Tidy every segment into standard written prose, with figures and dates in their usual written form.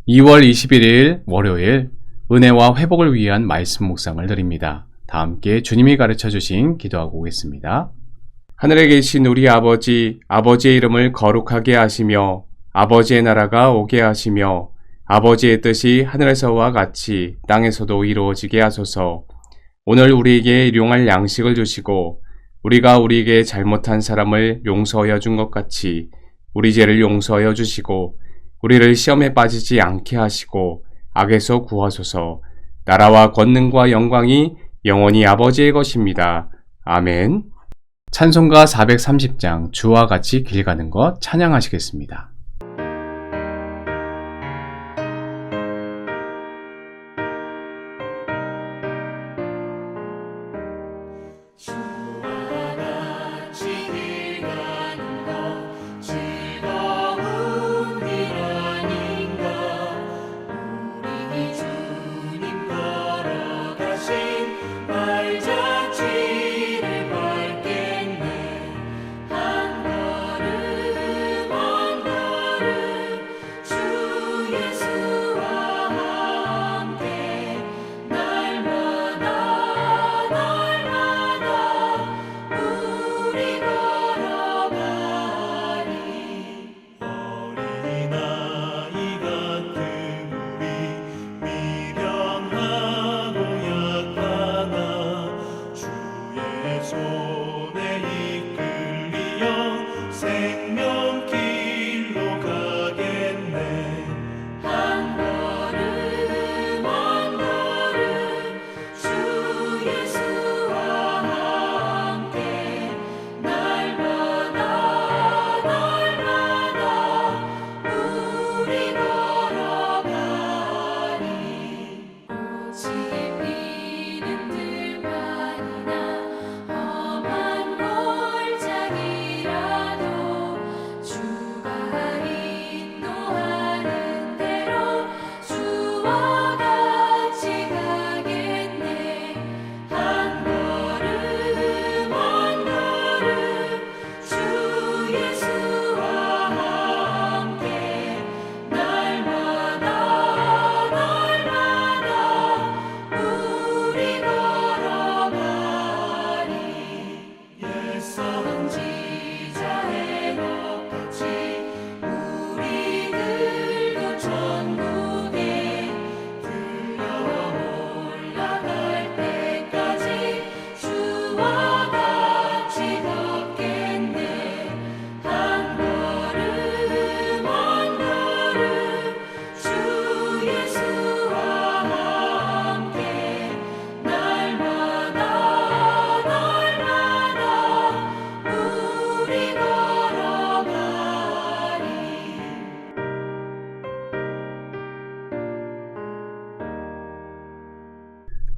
2월 21일 월요일 은혜와 회복을 위한 말씀 묵상을 드립니다. 다 함께 주님이 가르쳐 주신 기도하고 오겠습니다. 하늘에 계신 우리 아버지, 아버지의 이름을 거룩하게 하시며 아버지의 나라가 오게 하시며 아버지의 뜻이 하늘에서와 같이 땅에서도 이루어지게 하소서. 오늘 우리에게 일용할 양식을 주시고 우리가 우리에게 잘못한 사람을 용서하여 준 것 같이 우리 죄를 용서하여 주시고 우리를 시험에 빠지지 않게 하시고 악에서 구하소서. 나라와 권능과 영광이 영원히 아버지의 것입니다. 아멘. 찬송가 430장 주와 같이 길 가는 것 찬양하시겠습니다.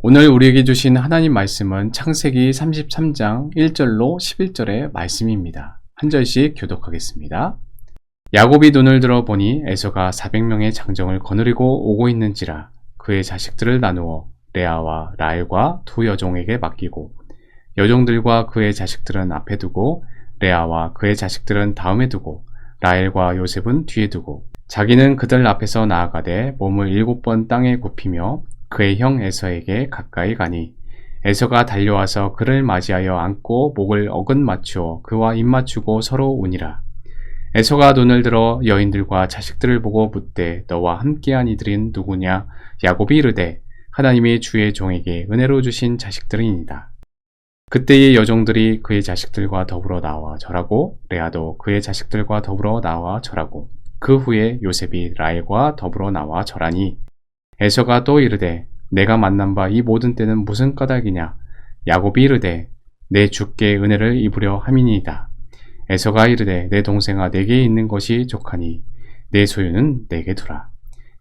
오늘 우리에게 주신 하나님 말씀은 창세기 33장 1절로 11절의 말씀입니다. 한 절씩 교독하겠습니다. 야곱이 눈을 들어 보니 에서가 400명의 장정을 거느리고 오고 있는지라 그의 자식들을 나누어 레아와 라헬과 두 여종에게 맡기고 여종들과 그의 자식들은 앞에 두고 레아와 그의 자식들은 다음에 두고 라헬과 요셉은 뒤에 두고 자기는 그들 앞에서 나아가되 몸을 7번 땅에 굽히며 그의 형 에서에게 가까이 가니 에서가 달려와서 그를 맞이하여 안고 목을 어긋 맞추어 그와 입 맞추고 서로 우니라. 에서가 눈을 들어 여인들과 자식들을 보고 묻되 너와 함께한 이들은 누구냐? 야곱이 이르되 하나님이 주의 종에게 은혜로 주신 자식들이니이다. 그때의 여종들이 그의 자식들과 더불어 나와 절하고 레아도 그의 자식들과 더불어 나와 절하고 그 후에 요셉이 라헬과 더불어 나와 절하니 에서가 또 이르되 내가 만난 바 이 모든 때는 무슨 까닭이냐? 야곱이 이르되 내 주께 은혜를 입으려 함이니이다. 에서가 이르되 내 동생아 내게 있는 것이 족하니 내 소유는 내게 두라.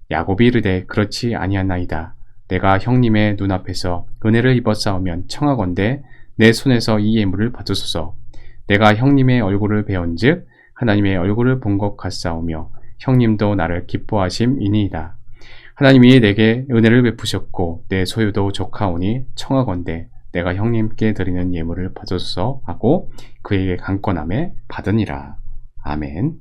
야곱이 이르되 그렇지 아니하나이다. 내가 형님의 눈앞에서 은혜를 입었사오면 청하건대 내 손에서 이 예물을 받으소서. 내가 형님의 얼굴을 배운즉 하나님의 얼굴을 본 것 같사오며 형님도 나를 기뻐하심이니이다. 하나님이 내게 은혜를 베푸셨고 내 소유도 족하오니 청하건대 내가 형님께 드리는 예물을 받으소서 하고 그에게 강권함에 받으니라. 아멘.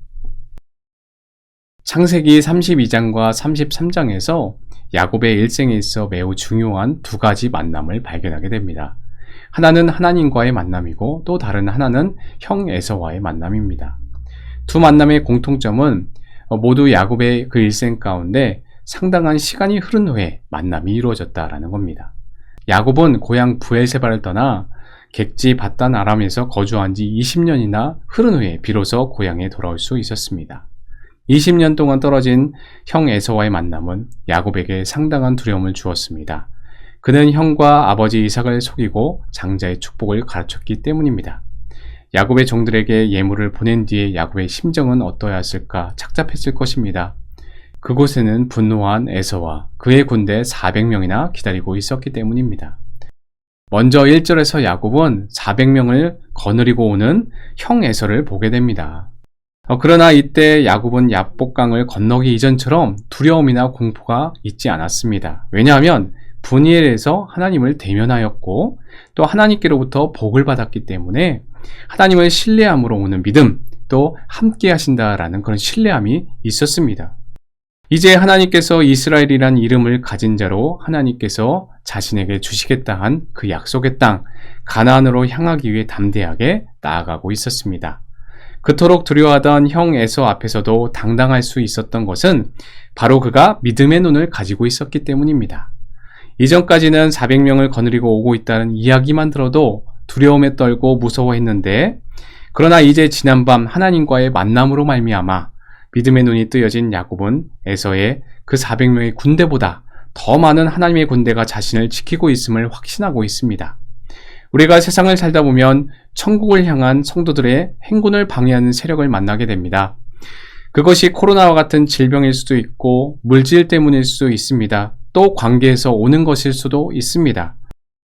창세기 32장과 33장에서 야곱의 일생에 있어 매우 중요한 두 가지 만남을 발견하게 됩니다. 하나는 하나님과의 만남이고 또 다른 하나는 형 에서와의 만남입니다. 두 만남의 공통점은 모두 야곱의 그 일생 가운데 상당한 시간이 흐른 후에 만남이 이루어졌다라는 겁니다. 야곱은 고향 브엘세바를 떠나 객지 밧단 아람에서 거주한 지 20년이나 흐른 후에 비로소 고향에 돌아올 수 있었습니다. 20년 동안 떨어진 형 에서와의 만남은 야곱에게 상당한 두려움을 주었습니다. 그는 형과 아버지 이삭을 속이고 장자의 축복을 가르쳤기 때문입니다. 야곱의 종들에게 예물을 보낸 뒤에 야곱의 심정은 어떠했을까 착잡했을 것입니다. 그곳에는 분노한 에서와 그의 군대 400명이나 기다리고 있었기 때문입니다. 먼저 1절에서 야곱은 400명을 거느리고 오는 형 에서를 보게 됩니다. 그러나 이때 야곱은 야복강을 건너기 이전처럼 두려움이나 공포가 있지 않았습니다. 왜냐하면 분이엘에서 하나님을 대면하였고 또 하나님께로부터 복을 받았기 때문에 하나님을 신뢰함으로 오는 믿음, 또 함께 하신다라는 그런 신뢰함이 있었습니다. 이제 하나님께서 이스라엘이란 이름을 가진 자로 하나님께서 자신에게 주시겠다 한 그 약속의 땅 가나안으로 향하기 위해 담대하게 나아가고 있었습니다. 그토록 두려워하던 형 에서 앞에서도 당당할 수 있었던 것은 바로 그가 믿음의 눈을 가지고 있었기 때문입니다. 이전까지는 400명을 거느리고 오고 있다는 이야기만 들어도 두려움에 떨고 무서워했는데, 그러나 이제 지난밤 하나님과의 만남으로 말미암아 믿음의 눈이 뜨여진 야곱은 에서의 그 400명의 군대보다 더 많은 하나님의 군대가 자신을 지키고 있음을 확신하고 있습니다. 우리가 세상을 살다 보면 천국을 향한 성도들의 행군을 방해하는 세력을 만나게 됩니다. 그것이 코로나와 같은 질병일 수도 있고 물질 때문일 수도 있습니다. 또 관계에서 오는 것일 수도 있습니다.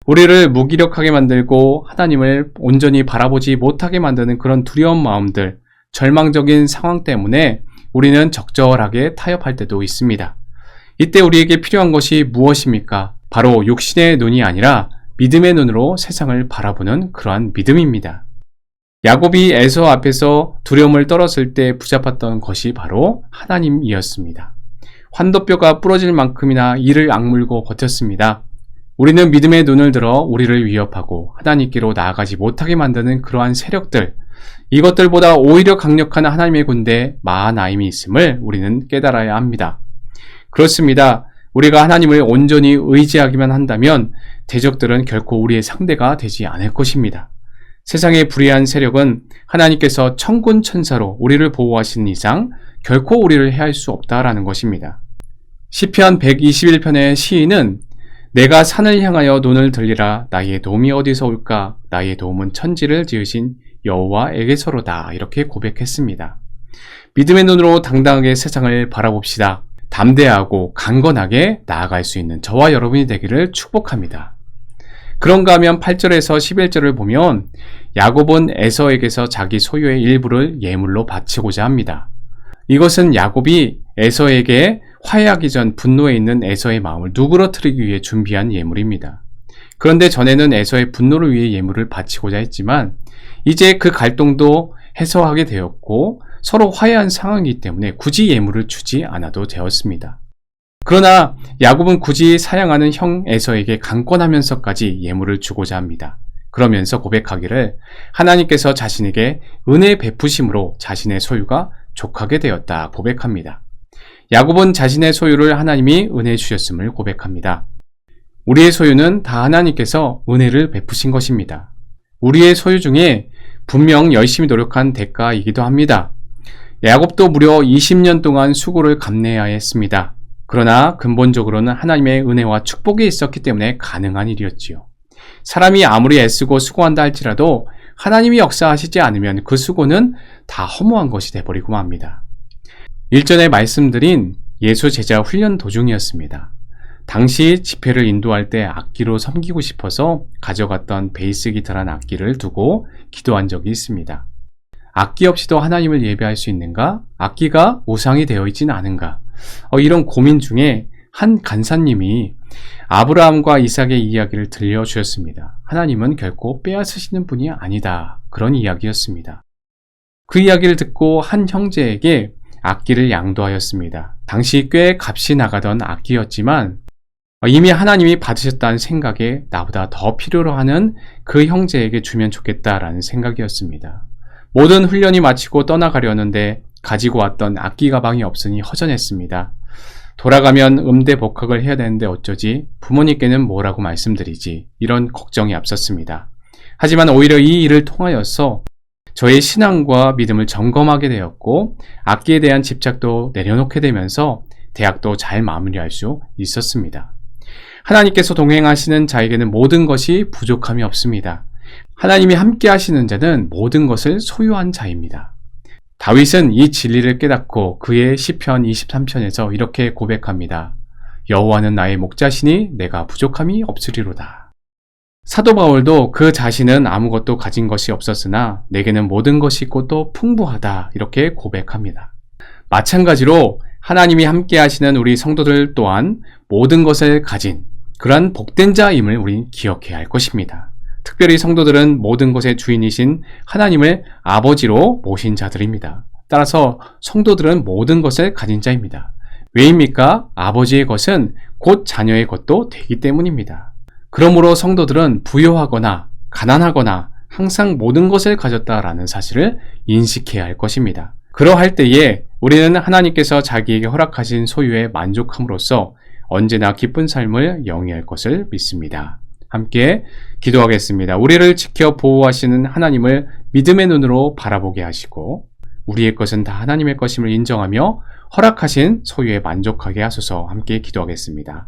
우리를 무기력하게 만들고 하나님을 온전히 바라보지 못하게 만드는 그런 두려운 마음들, 절망적인 상황 때문에 우리는 적절하게 타협할 때도 있습니다. 이때 우리에게 필요한 것이 무엇입니까? 바로 육신의 눈이 아니라 믿음의 눈으로 세상을 바라보는 그러한 믿음입니다. 야곱이 에서 앞에서 두려움을 떨었을 때 붙잡았던 것이 바로 하나님이었습니다. 환도뼈가 부러질 만큼이나 이를 악물고 버텼습니다. 우리는 믿음의 눈을 들어 우리를 위협하고 하나님께로 나아가지 못하게 만드는 그러한 세력들, 이것들보다 오히려 강력한 하나님의 군대 마하나임이 있음을 우리는 깨달아야 합니다. 그렇습니다. 우리가 하나님을 온전히 의지하기만 한다면 대적들은 결코 우리의 상대가 되지 않을 것입니다. 세상의 불의한 세력은 하나님께서 천군 천사로 우리를 보호하시는 이상 결코 우리를 해할 수 없다라는 것입니다. 시편 121편의 시인은 내가 산을 향하여 눈을 들리라. 나의 도움이 어디서 올까? 나의 도움은 천지를 지으신 여호와에게서로다. 이렇게 고백했습니다. 믿음의 눈으로 당당하게 세상을 바라봅시다. 담대하고 강건하게 나아갈 수 있는 저와 여러분이 되기를 축복합니다. 그런가 하면 8절에서 11절을 보면 야곱은 에서에게서 자기 소유의 일부를 예물로 바치고자 합니다. 이것은 야곱이 에서에게 화해하기 전 분노에 있는 에서의 마음을 누그러뜨리기 위해 준비한 예물입니다. 그런데 전에는 에서의 분노를 위해 예물을 바치고자 했지만 이제 그 갈등도 해소하게 되었고 서로 화해한 상황이기 때문에 굳이 예물을 주지 않아도 되었습니다. 그러나 야곱은 굳이 사양하는 형 에서에게 강권하면서까지 예물을 주고자 합니다. 그러면서 고백하기를 하나님께서 자신에게 은혜 베푸심으로 자신의 소유가 족하게 되었다 고백합니다. 야곱은 자신의 소유를 하나님이 은혜 주셨음을 고백합니다. 우리의 소유는 다 하나님께서 은혜를 베푸신 것입니다. 우리의 소유 중에 분명 열심히 노력한 대가이기도 합니다. 야곱도 무려 20년 동안 수고를 감내해야 했습니다. 그러나 근본적으로는 하나님의 은혜와 축복이 있었기 때문에 가능한 일이었지요. 사람이 아무리 애쓰고 수고한다 할지라도 하나님이 역사하시지 않으면 그 수고는 다 허무한 것이 되어버리고 맙니다. 일전에 말씀드린 예수 제자 훈련 도중이었습니다. 당시 집회를 인도할 때 악기로 섬기고 싶어서 가져갔던 베이스 기타란 악기를 두고 기도한 적이 있습니다. 악기 없이도 하나님을 예배할 수 있는가? 악기가 우상이 되어 있지는 않은가? 이런 고민 중에 한 간사님이 아브라함과 이삭의 이야기를 들려주셨습니다. 하나님은 결코 빼앗으시는 분이 아니다. 그런 이야기였습니다. 그 이야기를 듣고 한 형제에게 악기를 양도하였습니다. 당시 꽤 값이 나가던 악기였지만 이미 하나님이 받으셨다는 생각에 나보다 더 필요로 하는 그 형제에게 주면 좋겠다라는 생각이었습니다. 모든 훈련이 마치고 떠나가려는데 가지고 왔던 악기 가방이 없으니 허전했습니다. 돌아가면 음대 복학을 해야 되는데 어쩌지? 부모님께는 뭐라고 말씀드리지? 이런 걱정이 앞섰습니다. 하지만 오히려 이 일을 통하여서 저의 신앙과 믿음을 점검하게 되었고 악기에 대한 집착도 내려놓게 되면서 대학도 잘 마무리할 수 있었습니다. 하나님께서 동행하시는 자에게는 모든 것이 부족함이 없습니다. 하나님이 함께 하시는 자는 모든 것을 소유한 자입니다. 다윗은 이 진리를 깨닫고 그의 시편 23편에서 이렇게 고백합니다. 여호와는 나의 목자시니 내가 부족함이 없으리로다. 사도 바울도 그 자신은 아무것도 가진 것이 없었으나 내게는 모든 것이 있고 또 풍부하다 이렇게 고백합니다. 마찬가지로 하나님이 함께 하시는 우리 성도들 또한 모든 것을 가진 그러한 복된 자임을 우린 기억해야 할 것입니다. 특별히 성도들은 모든 것의 주인이신 하나님을 아버지로 모신 자들입니다. 따라서 성도들은 모든 것을 가진 자입니다. 왜입니까? 아버지의 것은 곧 자녀의 것도 되기 때문입니다. 그러므로 성도들은 부유하거나 가난하거나 항상 모든 것을 가졌다라는 사실을 인식해야 할 것입니다. 그러할 때에 우리는 하나님께서 자기에게 허락하신 소유에 만족함으로써 언제나 기쁜 삶을 영위할 것을 믿습니다. 함께 기도하겠습니다. 우리를 지켜 보호하시는 하나님을 믿음의 눈으로 바라보게 하시고 우리의 것은 다 하나님의 것임을 인정하며 허락하신 소유에 만족하게 하소서. 함께 기도하겠습니다.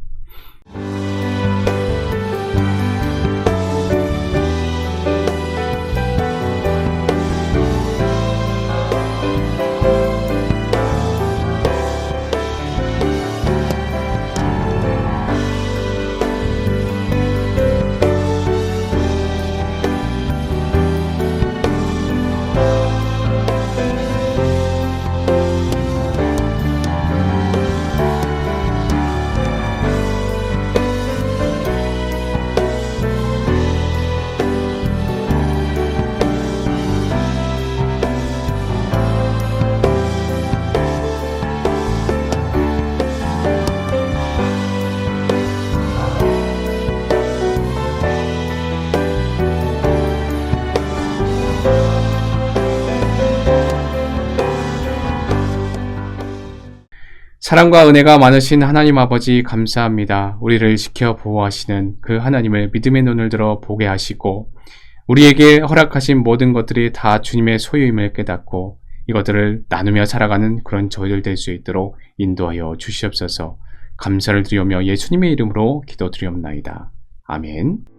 사랑과 은혜가 많으신 하나님 아버지 감사합니다. 우리를 지켜 보호하시는 그 하나님을 믿음의 눈을 들어 보게 하시고 우리에게 허락하신 모든 것들이 다 주님의 소유임을 깨닫고 이것들을 나누며 살아가는 그런 저희들 될 수 있도록 인도하여 주시옵소서. 감사를 드리오며 예수님의 이름으로 기도드리옵나이다. 아멘.